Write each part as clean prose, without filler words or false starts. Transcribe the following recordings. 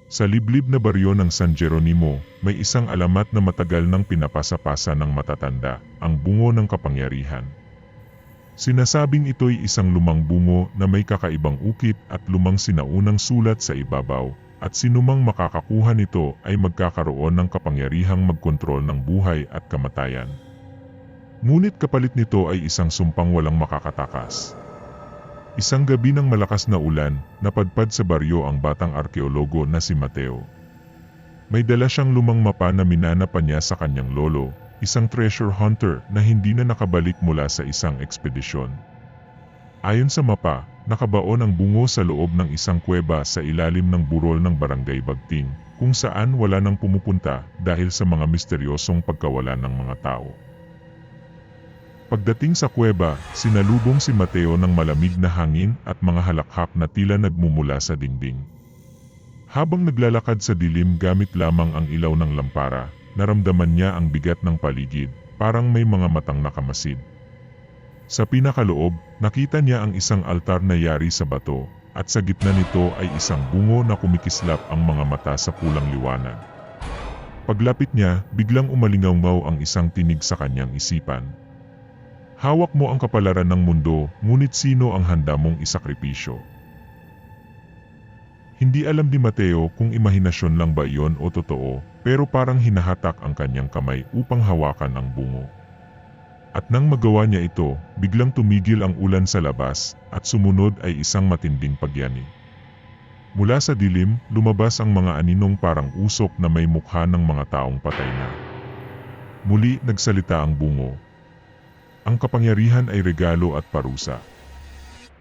Sa liblib na baryo ng San Jeronimo, may isang alamat na matagal nang pinapasa-pasa ng matatanda, ang bungo ng kapangyarihan. Sinasabing ito'y isang lumang bungo na may kakaibang ukit at lumang sinaunang sulat sa ibabaw, at sinumang makakakuha nito ay magkakaroon ng kapangyarihang magkontrol ng buhay at kamatayan. Ngunit kapalit nito ay isang sumpang walang makakatakas. Isang gabi ng malakas na ulan, napadpad sa baryo ang batang arkeologo na si Mateo. May dala siyang lumang mapa na minana pa niya sa kanyang lolo, isang treasure hunter na hindi na nakabalik mula sa isang ekspedisyon. Ayon sa mapa, nakabaon ang bungo sa loob ng isang kuweba sa ilalim ng burol ng Barangay Bagting, kung saan wala nang pumupunta dahil sa mga misteryosong pagkawala ng mga tao. Pagdating sa kuweba, sinalubong si Mateo ng malamig na hangin at mga halakhak na tila nagmumula sa dingding. Habang naglalakad sa dilim gamit lamang ang ilaw ng lampara, naramdaman niya ang bigat ng paligid, parang may mga matang nakamasid. Sa pinakaloob, nakita niya ang isang altar na yari sa bato, at sa gitna nito ay isang bungo na kumikislap ang mga mata sa pulang liwanag. Paglapit niya, biglang umalingaw ang isang tinig sa kanyang isipan. Hawak mo ang kapalaran ng mundo, ngunit sino ang handa mong isakripisyo? Hindi alam ni Mateo kung imahinasyon lang ba iyon o totoo, pero parang hinahatak ang kanyang kamay upang hawakan ang bungo. At nang magawa niya ito, biglang tumigil ang ulan sa labas, at sumunod ay isang matinding pagyani. Mula sa dilim, lumabas ang mga aninong parang usok na may mukha ng mga taong patay na. Muli nagsalita ang bungo. Ang kapangyarihan ay regalo at parusa.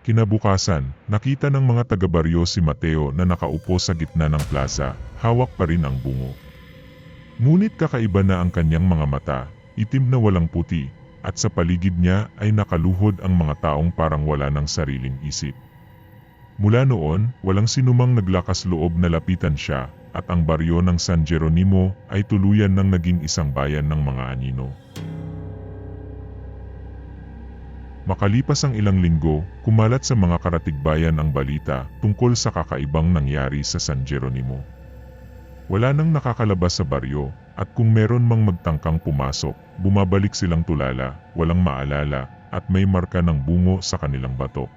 Kinabukasan, nakita ng mga taga-baryo si Mateo na nakaupo sa gitna ng plaza, hawak pa rin ang bungo. Ngunit kakaiba na ang kanyang mga mata, itim na walang puti, at sa paligid niya ay nakaluhod ang mga taong parang wala ng sariling isip. Mula noon, walang sinumang naglakas loob na lapitan siya, at ang baryo ng San Jeronimo ay tuluyan nang naging isang bayan ng mga anino. Makalipas ang ilang linggo, kumalat sa mga karatigbayan ang balita tungkol sa kakaibang nangyari sa San Jeronimo. Wala nang nakakalabas sa baryo, at kung meron mang magtangkang pumasok, bumabalik silang tulala, walang maalala, at may marka ng bungo sa kanilang batok.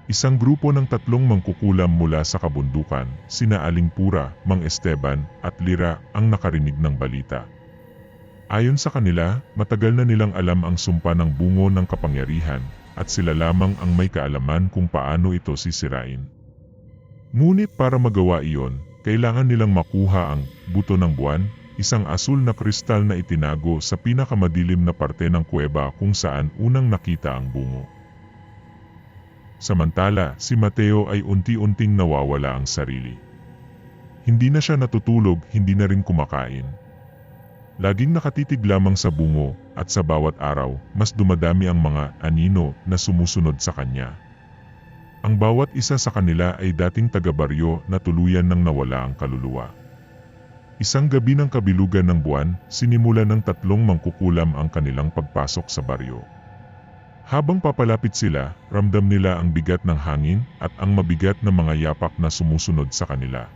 Isang grupo ng 3 mangkukulam mula sa kabundukan, sina Aling Pura, Mang Esteban, at Lira, ang nakarinig ng balita. Ayon sa kanila, matagal na nilang alam ang sumpa ng bungo ng kapangyarihan, at sila lamang ang may kaalaman kung paano ito sisirain. Ngunit para magawa iyon, kailangan nilang makuha ang buto ng buwan, isang asul na kristal na itinago sa pinakamadilim na parte ng kuweba kung saan unang nakita ang bungo. Samantala, si Mateo ay unti-unting nawawala ang sarili. Hindi na siya natutulog, hindi na rin kumakain. Laging nakatitig lamang sa bungo, at sa bawat araw, mas dumadami ang mga anino na sumusunod sa kanya. Ang bawat isa sa kanila ay dating taga-baryo na tuluyan nang nawala ang kaluluwa. Isang gabi ng kabilugan ng buwan, sinimulan ng 3 mangkukulam ang kanilang pagpasok sa baryo. Habang papalapit sila, ramdam nila ang bigat ng hangin at ang mabigat na mga yapak na sumusunod sa kanila.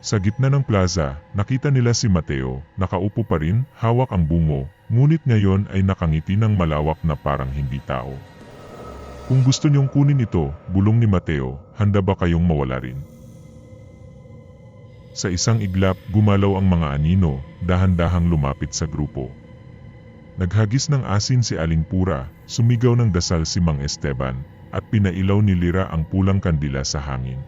Sa gitna ng plaza, nakita nila si Mateo, nakaupo pa rin, hawak ang bungo, ngunit ngayon ay nakangiti ng malawak na parang hindi tao. Kung gusto niyong kunin ito, bulong ni Mateo, handa ba kayong mawala rin? Sa isang iglap, gumalaw ang mga anino, dahan-dahang lumapit sa grupo. Naghagis ng asin si Aling Pura, sumigaw ng dasal si Mang Esteban, at pinailaw ni Lira ang pulang kandila sa hangin.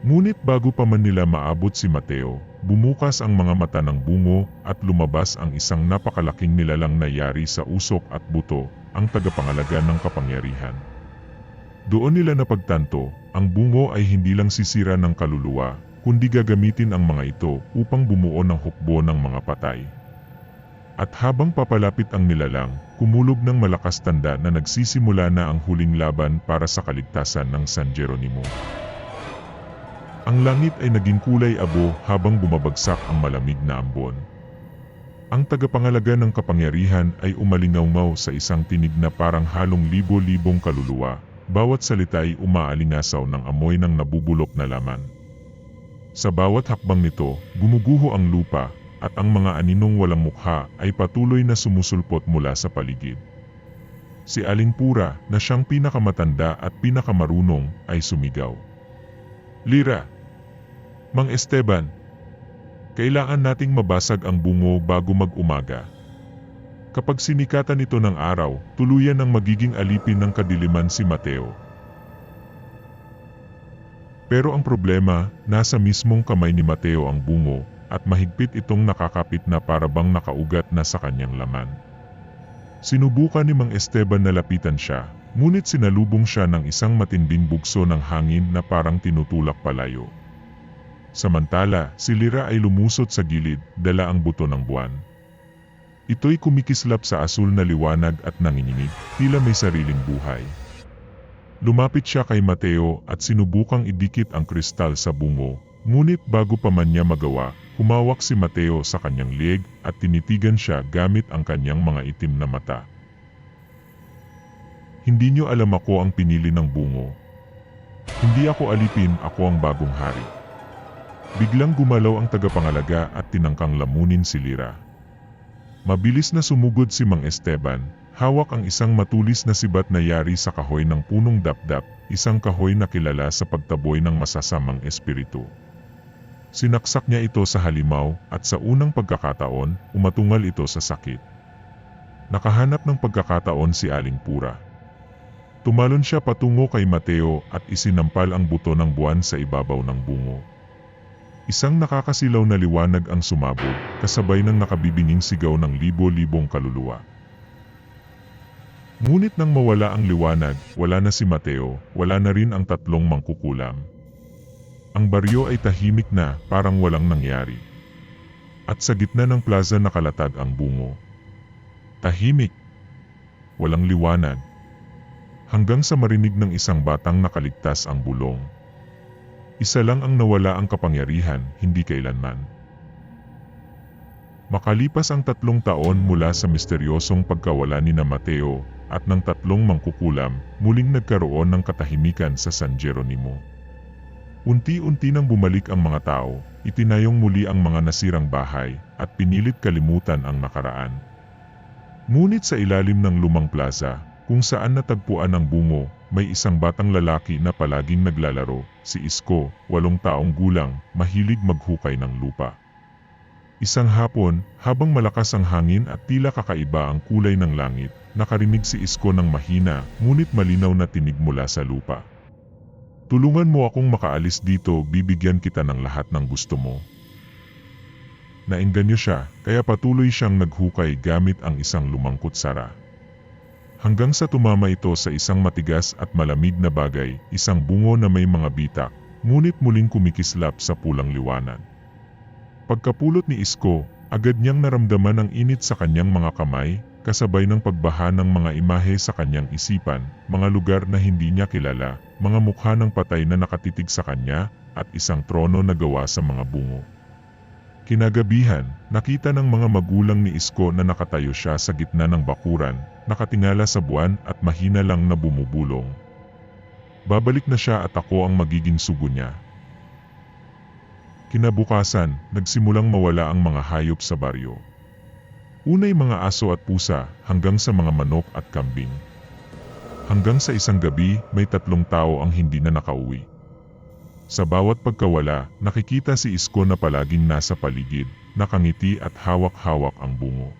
Ngunit bago pa man nila maabot si Mateo, bumukas ang mga mata ng bungo at lumabas ang isang napakalaking nilalang na yari sa usok at buto, ang tagapangalaga ng kapangyarihan. Doon nila napagtanto, ang bungo ay hindi lang sisira ng kaluluwa, kundi gagamitin ang mga ito upang bumuo ng hukbo ng mga patay. At habang papalapit ang nilalang, kumulog ng malakas tanda na nagsisimula na ang huling laban para sa kaligtasan ng San Jeronimo. Ang langit ay naging kulay abo habang bumabagsak ang malamig na ambon. Ang tagapangalaga ng kapangyarihan ay umalingaw sa isang tinig na parang halong libo-libong kaluluwa, bawat salita ay umaalingasaw ng amoy ng nabubulok na laman. Sa bawat hakbang nito, gumuguho ang lupa, at ang mga aninong walang mukha ay patuloy na sumusulpot mula sa paligid. Si Aling Pura, na siyang pinakamatanda at pinakamarunong, ay sumigaw. Lira! Mang Esteban! Kailangan nating mabasag ang bungo bago mag-umaga. Kapag sinikatan ito ng araw, tuluyan ang magiging alipin ng kadiliman si Mateo. Pero ang problema, nasa mismong kamay ni Mateo ang bungo, at mahigpit itong nakakapit na parabang nakaugat na sa kanyang laman. Sinubukan ni Mang Esteban na lapitan siya, ngunit sinalubong siya ng isang matinding bugso ng hangin na parang tinutulak palayo. Samantala, si Lira ay lumusot sa gilid, dala ang buto ng buwan. Ito'y kumikislap sa asul na liwanag at nanginginig, tila may sariling buhay. Lumapit siya kay Mateo at sinubukang idikit ang kristal sa bungo, ngunit bago pa man niya magawa, humawak si Mateo sa kanyang leeg at tinitigan siya gamit ang kanyang mga itim na mata. Hindi niyo alam ako ang pinili ng bungo. Hindi ako alipin, ako ang bagong hari. Biglang gumalaw ang tagapangalaga at tinangkang lamunin si Lira. Mabilis na sumugod si Mang Esteban, hawak ang isang matulis na sibat na yari sa kahoy ng punong dapdap, isang kahoy na kilala sa pagtaboy ng masasamang espiritu. Sinaksak niya ito sa halimaw at sa unang pagkakataon, umatungal ito sa sakit. Nakahanap ng pagkakataon si Aling Pura. Tumalon siya patungo kay Mateo at isinampal ang buto ng buwan sa ibabaw ng bungo. Isang nakakasilaw na liwanag ang sumabog, kasabay ng nakabibinging sigaw ng libo-libong kaluluwa. Ngunit nang mawala ang liwanag, wala na si Mateo, wala na rin ang tatlong mangkukulam. Ang baryo ay tahimik na, parang walang nangyari. At sa gitna ng plaza nakalatag ang bungo. Tahimik. Walang liwanag. Hanggang sa marinig ng isang batang nakaligtas ang bulong. Isa lang ang nawala ang kapangyarihan, hindi kailanman. Makalipas ang 3 taon mula sa misteryosong pagkawala ni Mateo at ng 3 mangkukulam, muling nagkaroon ng katahimikan sa San Jeronimo. Unti-unti nang bumalik ang mga tao, itinayong muli ang mga nasirang bahay at pinilit kalimutan ang nakaraan. Ngunit sa ilalim ng lumang plaza, kung saan natagpuan ang bungo, may isang batang lalaki na palaging naglalaro, si Isko, 8 taong gulang, mahilig maghukay ng lupa. Isang hapon, habang malakas ang hangin at tila kakaiba ang kulay ng langit, nakarinig si Isko ng mahina, ngunit malinaw na tinig mula sa lupa. Tulungan mo akong makaalis dito, bibigyan kita ng lahat ng gusto mo. Naengganyo siya, kaya patuloy siyang naghukay gamit ang isang lumang kutsara. Hanggang sa tumama ito sa isang matigas at malamig na bagay, isang bungo na may mga bitak, ngunit muling kumikislap sa pulang liwanag. Pagkapulot ni Isko, agad niyang naramdaman ang init sa kanyang mga kamay, kasabay ng pagbaha ng mga imahe sa kanyang isipan, mga lugar na hindi niya kilala, mga mukha ng patay na nakatitig sa kanya, at isang trono na gawa sa mga bungo. Kinagabihan, nakita ng mga magulang ni Isko na nakatayo siya sa gitna ng bakuran, nakatingala sa buwan at mahina lang na bumubulong. Babalik na siya at ako ang magiging sugo niya. Kinabukasan, nagsimulang mawala ang mga hayop sa baryo. Unay mga aso at pusa, hanggang sa mga manok at kambing. Hanggang sa isang gabi, may 3 tao ang hindi na nakauwi. Sa bawat pagkawala, nakikita si Isko na palaging nasa paligid, nakangiti at hawak-hawak ang bungo.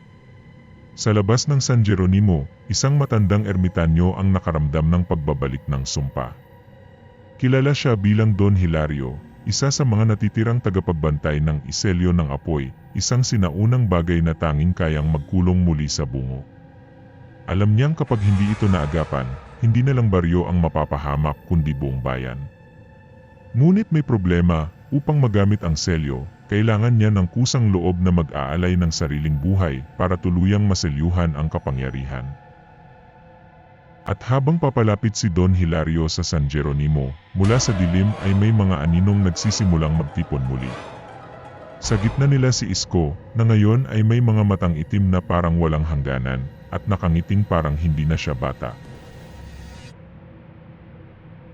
Sa labas ng San Jeronimo, isang matandang ermitanyo ang nakaramdam ng pagbabalik ng sumpa. Kilala siya bilang Don Hilario, isa sa mga natitirang tagapagbantay ng iselyo ng apoy, isang sinaunang bagay na tanging kayang magkulong muli sa bungo. Alam niyang kapag hindi ito naagapan, hindi na lang baryo ang mapapahamak kundi buong bayan. Ngunit may problema, upang magamit ang selyo, kailangan niya ng kusang loob na mag-aalay ng sariling buhay para tuluyang maselyuhan ang kapangyarihan. At habang papalapit si Don Hilario sa San Jeronimo, mula sa dilim ay may mga aninong nagsisimulang magtipon muli. Sa gitna nila si Isko, na ngayon ay may mga matang itim na parang walang hangganan, at nakangiting parang hindi na siya bata.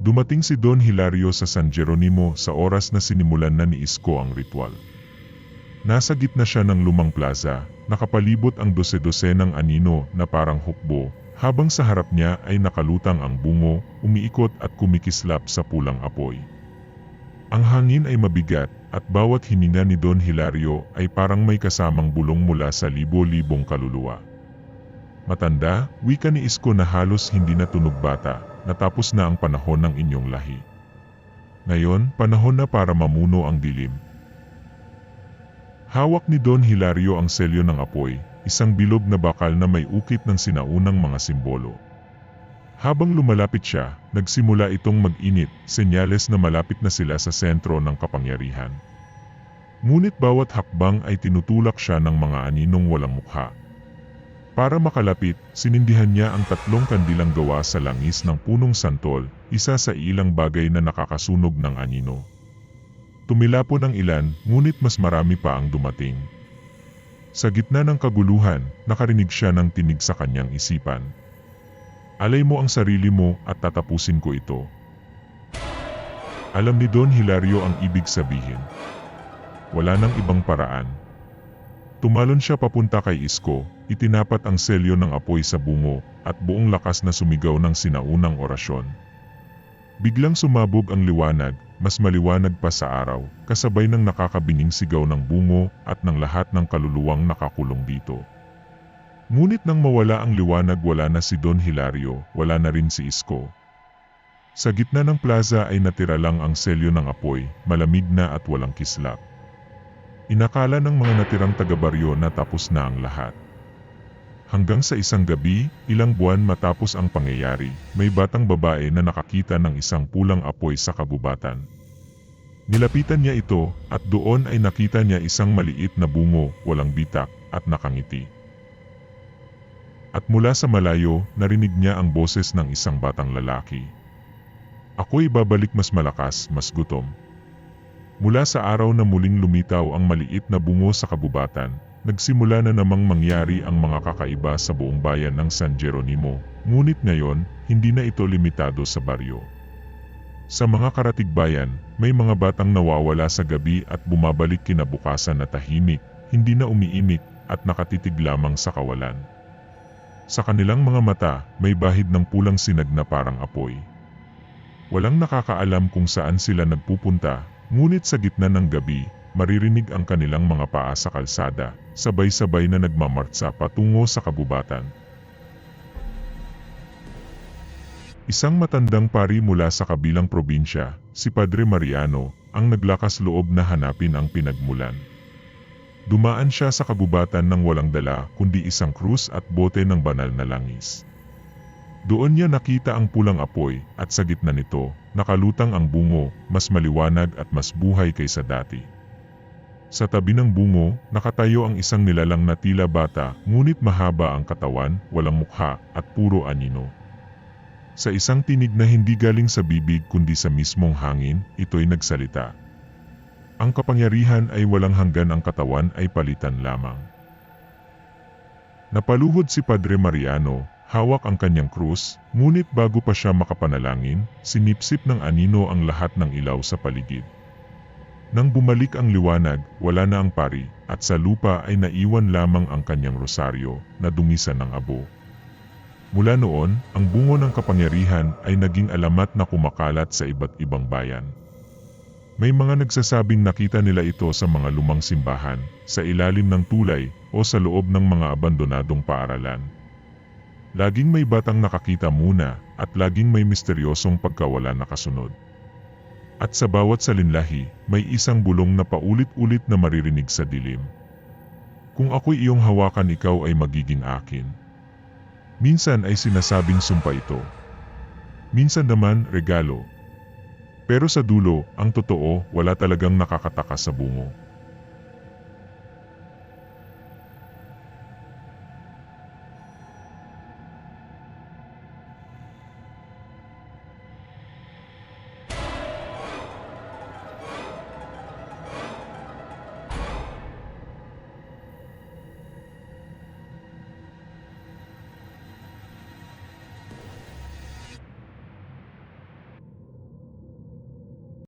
Dumating si Don Hilario sa San Jeronimo sa oras na sinimulan na ni Isko ang ritual. Nasa gitna siya ng lumang plaza, nakapalibot ang dose-dosenang anino na parang hukbo, habang sa harap niya ay nakalutang ang bungo, umiikot at kumikislap sa pulang apoy. Ang hangin ay mabigat, at bawat hininga ni Don Hilario ay parang may kasamang bulong mula sa libo-libong kaluluwa. Matanda, wika ni Isko na halos hindi na tunog bata, natapos na ang panahon ng inyong lahi. Ngayon, panahon na para mamuno ang dilim. Hawak ni Don Hilario ang selyo ng apoy, isang bilog na bakal na may ukit ng sinaunang mga simbolo. Habang lumalapit siya, nagsimula itong mag-init, senyales na malapit na sila sa sentro ng kapangyarihan. Ngunit bawat hakbang ay tinutulak siya ng mga aninong walang mukha. Para makalapit, sinindihan niya ang 3 kandilang gawa sa langis ng punong santol, isa sa ilang bagay na nakakasunog ng anino. Tumilapon ang ilan, ngunit mas marami pa ang dumating. Sa gitna ng kaguluhan, nakarinig siya ng tinig sa kanyang isipan. Alay mo ang sarili mo at tatapusin ko ito. Alam ni Don Hilario ang ibig sabihin. Wala nang ibang paraan. Tumalon siya papunta kay Isko, itinapat ang selyo ng apoy sa bungo, at buong lakas na sumigaw ng sinaunang orasyon. Biglang sumabog ang liwanag, mas maliwanag pa sa araw, kasabay ng nakakabining sigaw ng bungo at ng lahat ng kaluluwang nakakulong dito. Ngunit nang mawala ang liwanag, wala na si Don Hilario, wala na rin si Isko. Sa gitna ng plaza ay natira lang ang selyo ng apoy, malamig na at walang kislap. Inakala ng mga natirang taga-baryo na tapos na ang lahat. Hanggang sa isang gabi, ilang buwan matapos ang pangyayari, may batang babae na nakakita ng isang pulang apoy sa kagubatan. Nilapitan niya ito, at doon ay nakita niya isang maliit na bungo, walang bitak, at nakangiti. At mula sa malayo, narinig niya ang boses ng isang batang lalaki. Ako'y babalik mas malakas, mas gutom. Mula sa araw na muling lumitaw ang maliit na bungo sa kabubatan, nagsimula na namang mangyari ang mga kakaiba sa buong bayan ng San Jeronimo, ngunit ngayon, hindi na ito limitado sa baryo. Sa mga karatigbayan, may mga batang nawawala sa gabi at bumabalik kinabukasan na tahimik, hindi na umiimik, at nakatitig lamang sa kawalan. Sa kanilang mga mata, may bahid ng pulang sinag na parang apoy. Walang nakakaalam kung saan sila nagpupunta, ngunit sa gitna ng gabi, maririnig ang kanilang mga paa sa kalsada, sabay-sabay na nagmamartsa patungo sa kabubatan. Isang matandang pari mula sa kabilang probinsya, si Padre Mariano, ang naglakas loob na hanapin ang pinagmulan. Dumaan siya sa kabubatan ng walang dala kundi isang krus at bote ng banal na langis. Doon niya nakita ang pulang apoy at sa gitna nito, nakalutang ang bungo, mas maliwanag at mas buhay kaysa dati. Sa tabi ng bungo, nakatayo ang isang nilalang na tila bata, ngunit mahaba ang katawan, walang mukha, at puro anino. Sa isang tinig na hindi galing sa bibig kundi sa mismong hangin, ito'y nagsalita. Ang kapangyarihan ay walang hanggan, ang katawan ay palitan lamang. Napaluhod si Padre Mariano, hawak ang kanyang krus, ngunit bago pa siya makapanalangin, sinipsip ng anino ang lahat ng ilaw sa paligid. Nang bumalik ang liwanag, wala na ang pari, at sa lupa ay naiwan lamang ang kanyang rosaryo, na dungisan ng abo. Mula noon, ang bungo ng kapangyarihan ay naging alamat na kumakalat sa iba't ibang bayan. May mga nagsasabing nakita nila ito sa mga lumang simbahan, sa ilalim ng tulay, o sa loob ng mga abandonadong paaralan. Laging may batang nakakita muna, at laging may misteryosong pagkawala na kasunod. At sa bawat salinlahi, may isang bulong na paulit-ulit na maririnig sa dilim. Kung ako'y iyong hawakan, ikaw ay magiging akin. Minsan ay sinasabing sumpa ito. Minsan naman regalo. Pero sa dulo, ang totoo, wala talagang nakakatakas sa bungo.